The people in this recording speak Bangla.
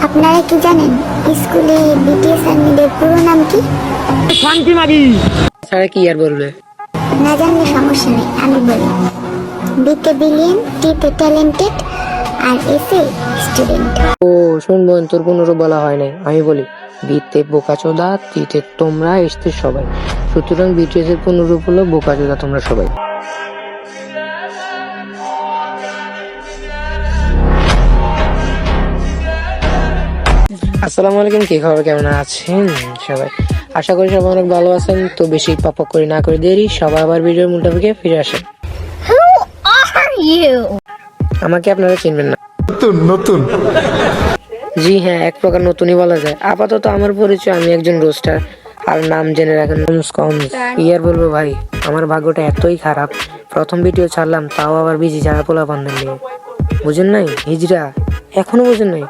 আপনারা কি জানেন স্কুলে বিটিএস আর্মিদের পুরো নাম কি? শান্তি মাগি ছাড়া কি আর বলবে? না জানলে সমস্যা নেই, আমি বলি। বিতে বিলিয়ন, টিতে ট্যালেন্টেড, আর এসে স্টুডেন্ট। ও শুন বোন, তোর পুনরও বলা হয় নাই, আমি বলি। বিতে বোকাচোদা, টিতে তোমরা, এসতে সবাই। সুতরাং বিটিএস এর পুনরূপ হলো বোকাচোদা তোমরা সবাই। আসসালামু আলাইকুম, কি খবর, কেমন আছেন সবাই? আশা করি সবাই অনেক ভালো আছেন। তো বেশি পাপা করে না করে দেরি, সবাই আবার ভিডিওর মূল টপিকে ফিরে আসেন। আমাকে আপনারা চিনবেন না। নতুন জি হ্যাঁ, এক প্রকার নতুনই বলা যায়। আপাতত আমার পরিচয়, আমি একজন রোস্টার। আর নাম জেনে রাখেন কি আর বলবো ভাই, আমার ভাগ্যটা এতই খারাপ। প্রথম ভিডিও ছাড়লাম, তাও আবার বিজি যারা পোলা বান্ধব নিয়ে। বুঝেন নাই হিজড়া? এখনো বুঝেন নাই?